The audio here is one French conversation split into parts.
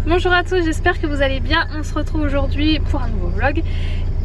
Bonjour à tous, j'espère que vous allez bien. On se retrouve aujourd'hui pour un nouveau vlog.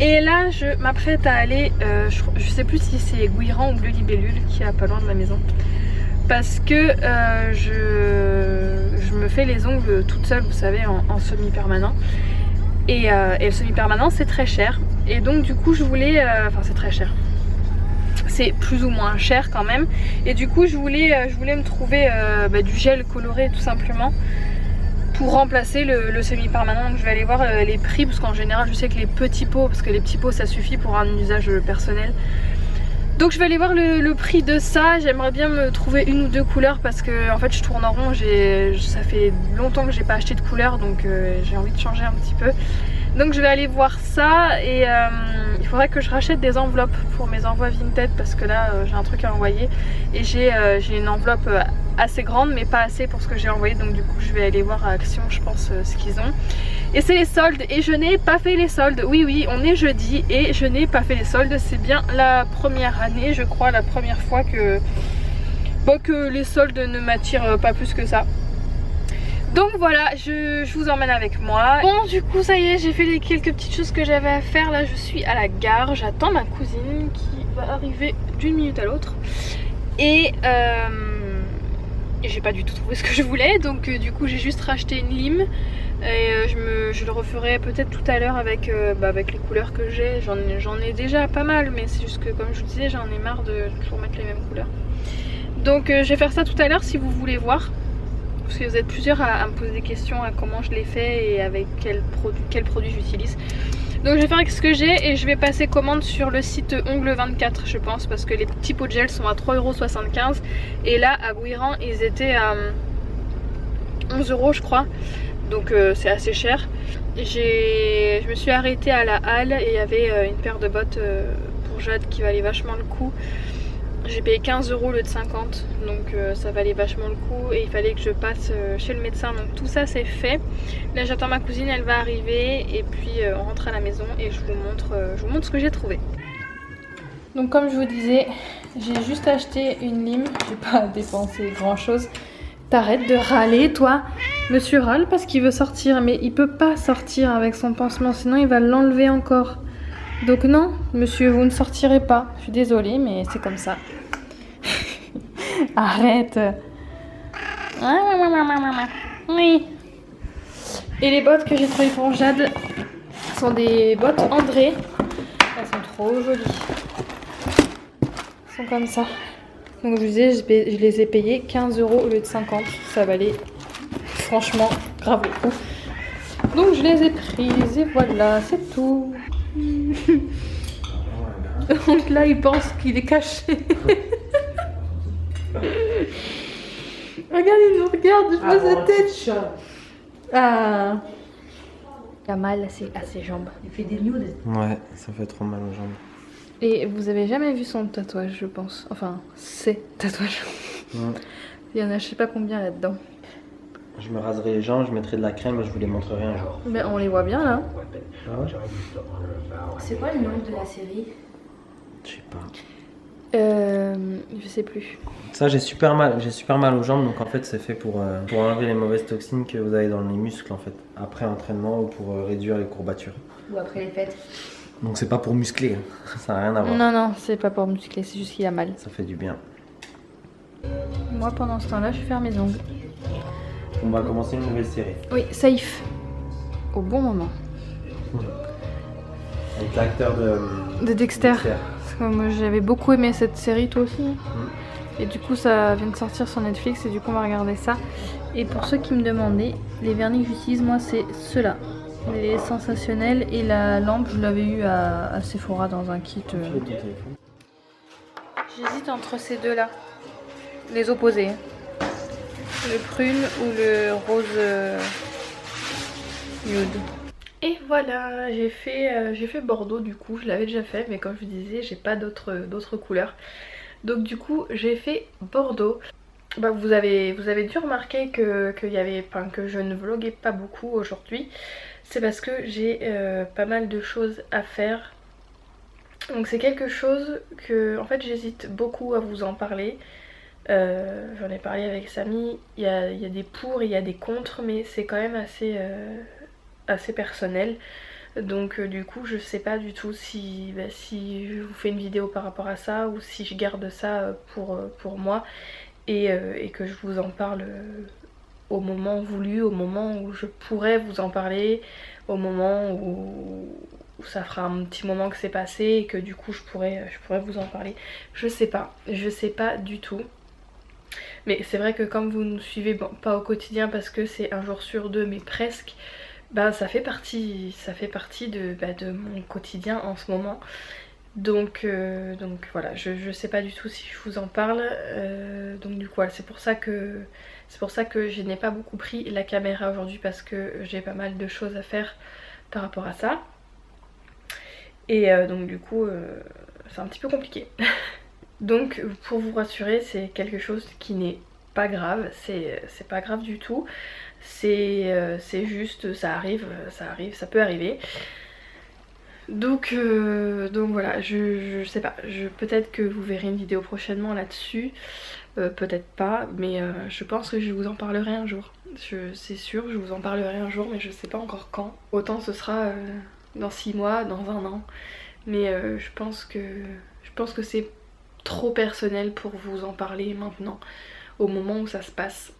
Et là je m'apprête à aller, je sais plus si c'est Guiran ou le Libellule qui est pas loin de la maison. Parce que je me fais les ongles toute seule, vous savez, en semi-permanent. Et le semi-permanent c'est très cher. Et donc du coup je voulais, enfin c'est très cher. C'est plus ou moins cher quand même. Et du coup je voulais me trouver du gel coloré tout simplement. Pour remplacer le semi-permanent. Donc je vais aller voir les prix parce qu'en général je sais que les petits pots, parce que les petits pots ça suffit pour un usage personnel. Donc je vais aller voir le prix de ça. J'aimerais bien me trouver une ou deux couleurs parce que en fait je tourne en rond. Ça fait longtemps que j'ai pas acheté de couleurs, donc j'ai envie de changer un petit peu. Donc je vais aller voir ça et il faudrait que je rachète des enveloppes pour mes envois Vinted parce que là j'ai un truc à envoyer et j'ai une enveloppe assez grande mais pas assez pour ce que j'ai envoyé, donc du coup je vais aller voir à Action je pense ce qu'ils ont. Et c'est les soldes et je n'ai pas fait les soldes. Oui, on est jeudi et je n'ai pas fait les soldes. C'est bien la première année, je crois, la première fois que les soldes ne m'attirent pas plus que ça. Donc voilà, je vous emmène avec moi. Bon, du coup ça y est, j'ai fait les quelques petites choses que j'avais à faire. Là je suis à la gare, j'attends ma cousine qui va arriver d'une minute à l'autre. Et j'ai pas du tout trouvé ce que je voulais, donc du coup j'ai juste racheté une lime. Et je le referai peut-être tout à l'heure avec les couleurs que j'ai. J'en ai déjà pas mal, mais c'est juste que comme je vous disais, j'en ai marre de toujours mettre les mêmes couleurs. Donc je vais faire ça tout à l'heure si vous voulez voir. Parce que vous êtes plusieurs à me poser des questions à comment je l'ai fait et avec quel produit j'utilise. Donc je vais faire avec ce que j'ai et je vais passer commande sur le site Ongle 24 je pense, parce que les petits pots de gel sont à 3,75 € et là à Guiran ils étaient à 11 € je crois. Donc c'est assez cher. Je me suis arrêtée à la halle et il y avait une paire de bottes pour Jade qui valait vachement le coup. J'ai payé 15 € au lieu de 50, donc ça valait vachement le coup et il fallait que je passe chez le médecin, donc tout ça c'est fait. Là j'attends ma cousine, elle va arriver et puis on rentre à la maison et je vous montre ce que j'ai trouvé. Donc comme je vous disais, j'ai juste acheté une lime, j'ai pas dépensé grand chose. T'arrêtes de râler toi. Monsieur râle parce qu'il veut sortir, mais il peut pas sortir avec son pansement, sinon il va l'enlever encore. Donc non, monsieur, vous ne sortirez pas. Je suis désolée, mais c'est comme ça. Arrête. Oui. Et les bottes que j'ai trouvées pour Jade sont des bottes André. Elles sont trop jolies. Elles sont comme ça. Donc je vous disais, je les ai payées 15 € au lieu de 50. Ça valait franchement grave le coup. Donc je les ai prises et voilà, c'est tout. Donc là il pense qu'il est caché. Regarde, il nous regarde, je vois sa tête. Ah. Il a mal à ses jambes. Il fait des nudes. Ouais, ça fait trop mal aux jambes. Et vous avez jamais vu son tatouage, je pense. Enfin, ses tatouages. Ouais. Il y en a je sais pas combien là-dedans. Je me raserai les jambes, je mettrai de la crème et je vous les montrerai un jour. Ben on les voit bien là. Ah ouais? C'est quoi le nom de la série? Je sais pas. Je sais plus. Ça j'ai super mal aux jambes, donc en fait c'est fait pour enlever les mauvaises toxines que vous avez dans les muscles en fait. Après entraînement ou pour réduire les courbatures. Ou après les fêtes? Donc c'est pas pour muscler, hein. Ça n'a rien à voir. Non, c'est pas pour muscler, c'est juste qu'il a mal. Ça fait du bien. Moi pendant ce temps-là, je vais faire mes ongles. On va commencer une nouvelle série. Oui, safe. Au bon moment. Avec l'acteur De Dexter. Parce que moi j'avais beaucoup aimé cette série, toi aussi. Et du coup ça vient de sortir sur Netflix et du coup on va regarder ça. Et pour ceux qui me demandaient, les vernis que j'utilise moi c'est ceux-là. Les sensationnels et la lampe je l'avais eu à Sephora dans un kit. J'hésite entre ces deux-là. Les opposés. Le prune ou le rose nude. Et voilà, j'ai fait Bordeaux du coup, je l'avais déjà fait, mais comme je vous disais, j'ai pas d'autres couleurs. Donc du coup, j'ai fait Bordeaux. Bah, vous avez dû remarquer que je ne vloguais pas beaucoup aujourd'hui. C'est parce que j'ai pas mal de choses à faire. Donc c'est quelque chose que en fait j'hésite beaucoup à vous en parler. J'en ai parlé avec Samy, il y a des pour et il y a des contre, mais c'est quand même assez personnel. Donc du coup je sais pas du tout si je vous fais une vidéo par rapport à ça ou si je garde ça pour moi et que je vous en parle au moment voulu, au moment où je pourrais vous en parler, au moment où ça fera un petit moment que c'est passé et que du coup je pourrais vous en parler. Je sais pas du tout. Mais c'est vrai que comme vous ne suivez pas au quotidien parce que c'est un jour sur deux mais presque, bah ça fait partie de mon quotidien en ce moment. Donc voilà, je sais pas du tout si je vous en parle. Donc du coup voilà, c'est pour ça que je n'ai pas beaucoup pris la caméra aujourd'hui parce que j'ai pas mal de choses à faire par rapport à ça. Et donc du coup c'est un petit peu compliqué. Donc pour vous rassurer, c'est quelque chose qui n'est pas grave, c'est pas grave du tout. C'est juste, ça arrive, ça peut arriver. Donc voilà, je sais pas, peut-être que vous verrez une vidéo prochainement là-dessus, peut-être pas, mais je pense que je vous en parlerai un jour. C'est sûr, je vous en parlerai un jour, mais je sais pas encore quand. Autant ce sera dans 6 mois, dans 1 an, mais je pense que c'est trop personnel pour vous en parler maintenant, au moment où ça se passe.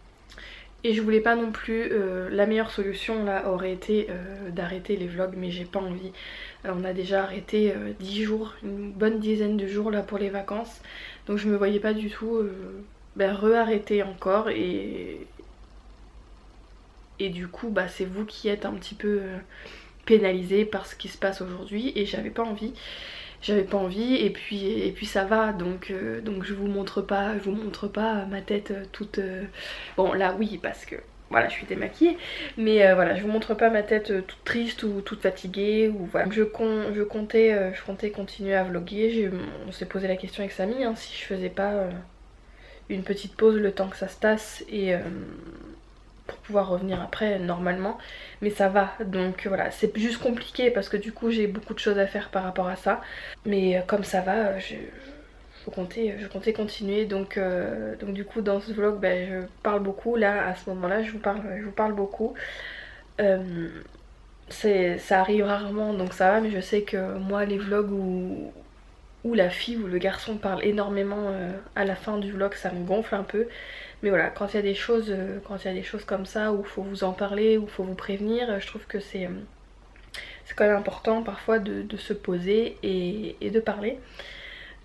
Et je voulais pas non plus, la meilleure solution là aurait été d'arrêter les vlogs, mais j'ai pas envie. On a déjà arrêté 10 jours, une bonne dizaine de jours là pour les vacances, donc je me voyais pas du tout re-arrêter encore et du coup bah c'est vous qui êtes un petit peu pénalisés par ce qui se passe aujourd'hui et j'avais pas envie et puis ça va donc je vous montre pas ma tête toute bon là oui parce que voilà je suis démaquillée mais voilà je vous montre pas ma tête toute triste ou toute fatiguée ou voilà. Je comptais continuer à vlogger, on s'est posé la question avec Samy hein, si je faisais pas une petite pause le temps que ça se tasse et pour pouvoir revenir après normalement, mais ça va donc voilà, c'est juste compliqué parce que du coup j'ai beaucoup de choses à faire par rapport à ça, mais comme ça va, je comptais continuer donc du coup dans ce vlog je parle beaucoup là à ce moment là, je vous parle beaucoup. Ça arrive rarement donc ça va, mais je sais que moi les vlogs où la fille ou le garçon parle énormément à la fin du vlog ça me gonfle un peu. Mais voilà, quand il y a des choses comme ça où il faut vous en parler, où il faut vous prévenir, je trouve que c'est quand même important parfois de se poser et de parler.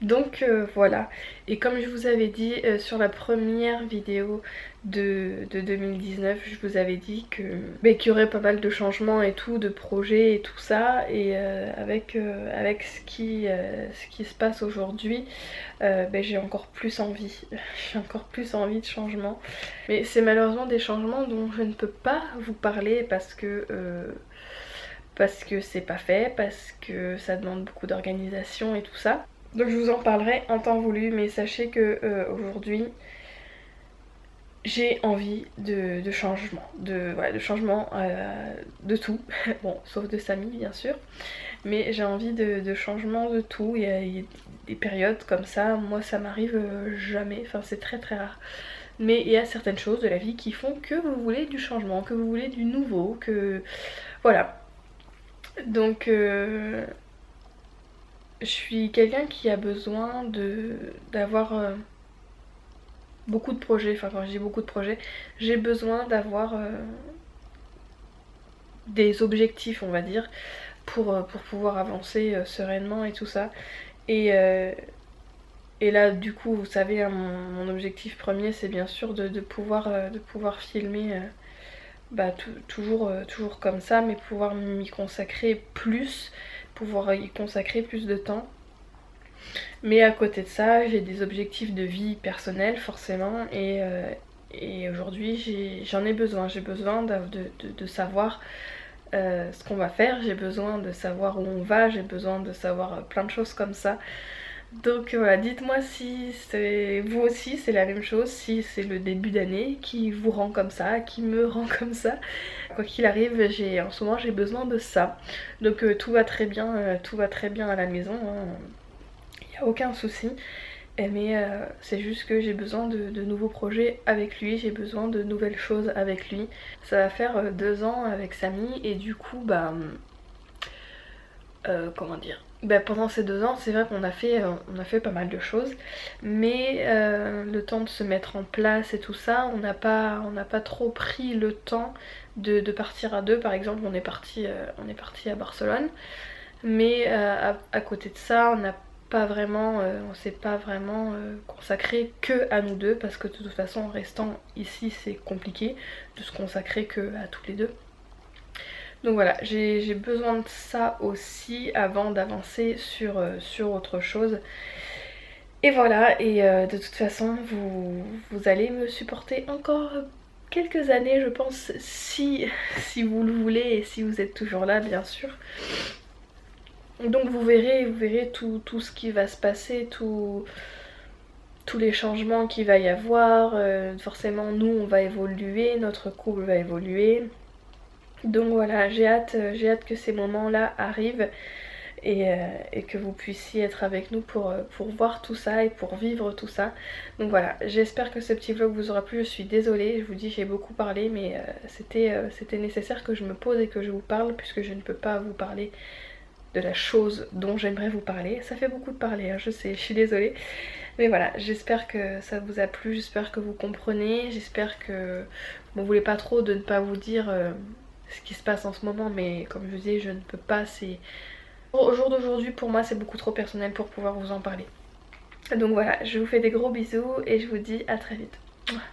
Donc voilà, et comme je vous avais dit sur la première vidéo de 2019, je vous avais dit qu'il y aurait pas mal de changements et tout, de projets et tout ça, et avec ce qui se passe aujourd'hui, j'ai encore plus envie, de changement. Mais c'est malheureusement des changements dont je ne peux pas vous parler parce que c'est pas fait, parce que ça demande beaucoup d'organisation et tout ça. Donc je vous en parlerai en temps voulu, mais sachez que aujourd'hui j'ai envie de changement, de changement de tout, bon sauf de Samy bien sûr, mais j'ai envie de changement de tout. Il y a des périodes comme ça, moi ça m'arrive jamais, enfin c'est très très rare. Mais il y a certaines choses de la vie qui font que vous voulez du changement, que vous voulez du nouveau, que voilà. Donc je suis quelqu'un qui a besoin d'avoir beaucoup de projets, enfin quand je dis beaucoup de projets, j'ai besoin d'avoir des objectifs on va dire pour pouvoir avancer sereinement et tout ça. Et là du coup vous savez hein, mon objectif premier c'est bien sûr de pouvoir filmer toujours comme ça, mais pouvoir m'y consacrer plus, pouvoir y consacrer plus de temps. Mais à côté de ça j'ai des objectifs de vie personnelle forcément et aujourd'hui j'en ai besoin, j'ai besoin de savoir ce qu'on va faire, j'ai besoin de savoir où on va, j'ai besoin de savoir plein de choses comme ça. Donc voilà, dites-moi si vous aussi c'est la même chose, si c'est le début d'année qui vous rend comme ça, qui me rend comme ça. Quoi qu'il arrive, en ce moment j'ai besoin de ça. Donc tout va très bien à la maison, il n'y a aucun souci. Mais c'est juste que j'ai besoin de nouveaux projets avec lui, j'ai besoin de nouvelles choses avec lui. Ça va faire 2 ans avec Samy et du coup comment dire, pendant ces 2 ans c'est vrai qu'on a fait pas mal de choses, mais le temps de se mettre en place et tout ça, on n'a pas trop pris le temps de partir à deux. Par exemple on est parti à Barcelone, mais à côté de ça on s'est pas vraiment consacré que à nous deux, parce que de toute façon en restant ici c'est compliqué de se consacrer que à tous les deux. Donc voilà, j'ai besoin de ça aussi avant d'avancer sur autre chose. Et voilà, et de toute façon vous allez me supporter encore quelques années je pense, si vous le voulez et si vous êtes toujours là bien sûr. Donc vous verrez tout ce qui va se passer, tous les changements qu'il va y avoir. Forcément nous on va évoluer, notre couple va évoluer. Donc voilà, j'ai hâte que ces moments-là arrivent et que vous puissiez être avec nous pour voir tout ça et pour vivre tout ça. Donc voilà, j'espère que ce petit vlog vous aura plu. Je suis désolée, je vous dis j'ai beaucoup parlé, mais c'était nécessaire que je me pose et que je vous parle, puisque je ne peux pas vous parler de la chose dont j'aimerais vous parler. Ça fait beaucoup de parler, hein, je sais, je suis désolée. Mais voilà, j'espère que ça vous a plu, j'espère que vous comprenez, j'espère que vous ne voulez pas trop de ne pas vous dire ce qui se passe en ce moment, mais comme je vous dis, je ne peux pas, c'est... Au jour d'aujourd'hui, pour moi, c'est beaucoup trop personnel pour pouvoir vous en parler. Donc voilà, je vous fais des gros bisous et je vous dis à très vite.